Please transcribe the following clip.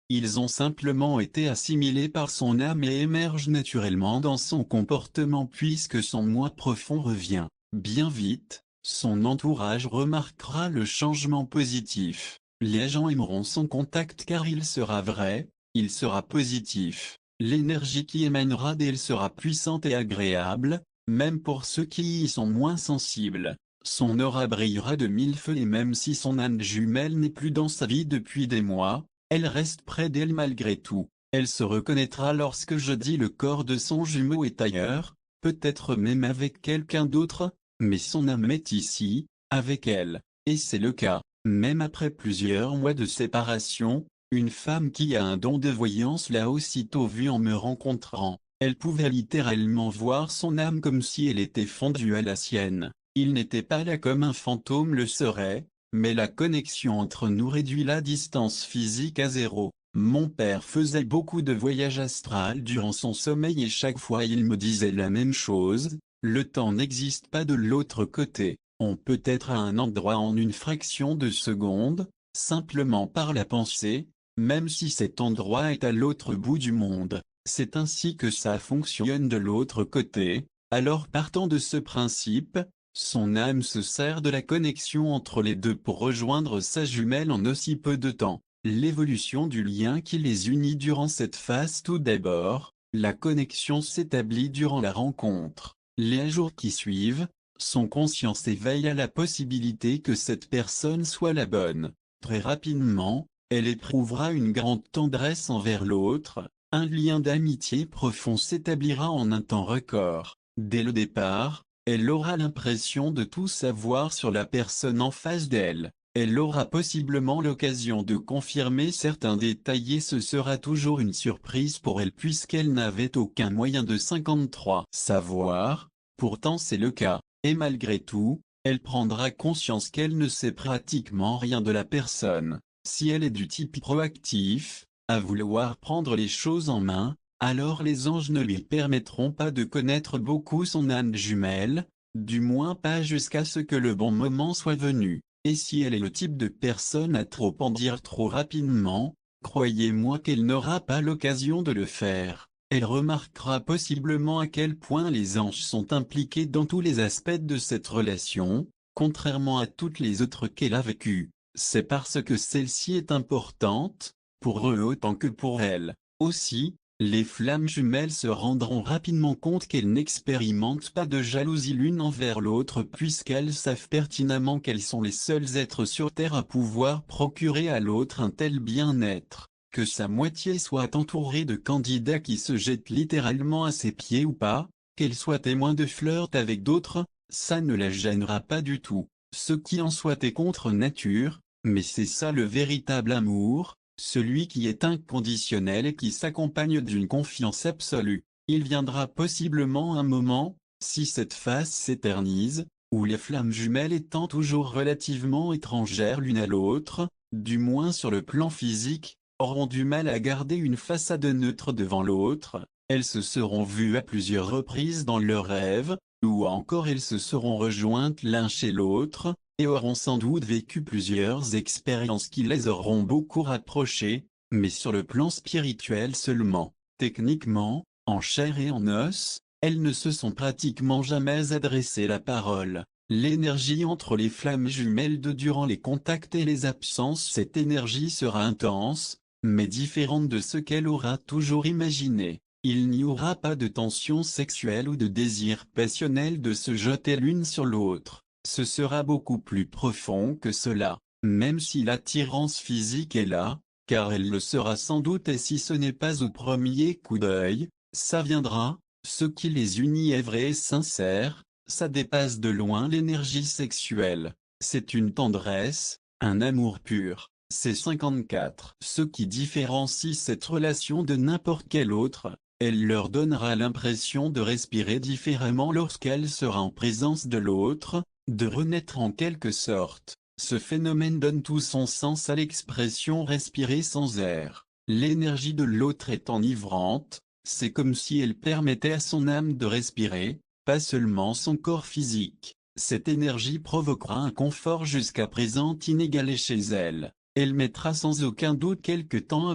ils ont simplement été assimilés par son âme et émergent naturellement dans son comportement puisque son moi profond revient. Bien vite, son entourage remarquera le changement positif. Les gens aimeront son contact car il sera vrai, il sera positif. L'énergie qui émanera d'elle sera puissante et agréable, même pour ceux qui y sont moins sensibles. Son aura brillera de mille feux et même si son âme jumelle n'est plus dans sa vie depuis des mois, elle reste près d'elle malgré tout. Elle se reconnaîtra lorsque je dis le corps de son jumeau est ailleurs, peut-être même avec quelqu'un d'autre, mais son âme est ici, avec elle. Et c'est le cas. Même après plusieurs mois de séparation, une femme qui a un don de voyance l'a aussitôt vu en me rencontrant. Elle pouvait littéralement voir son âme comme si elle était fondue à la sienne. Il n'était pas là comme un fantôme le serait, mais la connexion entre nous réduit la distance physique à zéro. Mon père faisait beaucoup de voyages astrales durant son sommeil et chaque fois il me disait la même chose, le temps n'existe pas de l'autre côté. On peut être à un endroit en une fraction de seconde, simplement par la pensée, même si cet endroit est à l'autre bout du monde. C'est ainsi que ça fonctionne de l'autre côté. Alors partant de ce principe, son âme se sert de la connexion entre les deux pour rejoindre sa jumelle en aussi peu de temps. L'évolution du lien qui les unit durant cette phase. Tout d'abord, la connexion s'établit durant la rencontre. Les jours qui suivent, son conscience éveille à la possibilité que cette personne soit la bonne. Très rapidement, elle éprouvera une grande tendresse envers l'autre, un lien d'amitié profond s'établira en un temps record. Dès le départ, elle aura l'impression de tout savoir sur la personne en face d'elle. Elle aura possiblement l'occasion de confirmer certains détails et ce sera toujours une surprise pour elle puisqu'elle n'avait aucun moyen de 53 savoir, pourtant c'est le cas. Et malgré tout, elle prendra conscience qu'elle ne sait pratiquement rien de la personne. Si elle est du type proactif, à vouloir prendre les choses en main, alors les anges ne lui permettront pas de connaître beaucoup son âme jumelle, du moins pas jusqu'à ce que le bon moment soit venu. Et si elle est le type de personne à trop en dire trop rapidement, croyez-moi qu'elle n'aura pas l'occasion de le faire. Elle remarquera possiblement à quel point les anges sont impliqués dans tous les aspects de cette relation, contrairement à toutes les autres qu'elle a vécues. C'est parce que celle-ci est importante, pour eux autant que pour elle. Aussi, les flammes jumelles se rendront rapidement compte qu'elles n'expérimentent pas de jalousie l'une envers l'autre puisqu'elles savent pertinemment qu'elles sont les seuls êtres sur Terre à pouvoir procurer à l'autre un tel bien-être. Que sa moitié soit entourée de candidats qui se jettent littéralement à ses pieds ou pas, qu'elle soit témoin de flirt avec d'autres, ça ne la gênera pas du tout. Ce qui en soit est contre nature, mais c'est ça le véritable amour, celui qui est inconditionnel et qui s'accompagne d'une confiance absolue. Il viendra possiblement un moment, si cette phase s'éternise, où les flammes jumelles étant toujours relativement étrangères l'une à l'autre, du moins sur le plan physique, auront du mal à garder une façade neutre devant l'autre, elles se seront vues à plusieurs reprises dans leurs rêves, ou encore elles se seront rejointes l'un chez l'autre, et auront sans doute vécu plusieurs expériences qui les auront beaucoup rapprochées, mais sur le plan spirituel seulement. Techniquement, en chair et en os, elles ne se sont pratiquement jamais adressé la parole. L'énergie entre les flammes jumelles durant les contacts et les absences, cette énergie sera intense, mais différente de ce qu'elle aura toujours imaginé. Il n'y aura pas de tension sexuelle ou de désir passionnel de se jeter l'une sur l'autre. Ce sera beaucoup plus profond que cela, même si l'attirance physique est là, car elle le sera sans doute et si ce n'est pas au premier coup d'œil, ça viendra, ce qui les unit est vrai et sincère, ça dépasse de loin l'énergie sexuelle. C'est une tendresse, un amour pur. C'est 54. Ce qui différencie cette relation de n'importe quelle autre, elle leur donnera l'impression de respirer différemment lorsqu'elle sera en présence de l'autre, de renaître en quelque sorte. Ce phénomène donne tout son sens à l'expression respirer sans air. L'énergie de l'autre est enivrante, c'est comme si elle permettait à son âme de respirer, pas seulement son corps physique. Cette énergie provoquera un confort jusqu'à présent inégalé chez elle. Elle mettra sans aucun doute quelque temps avant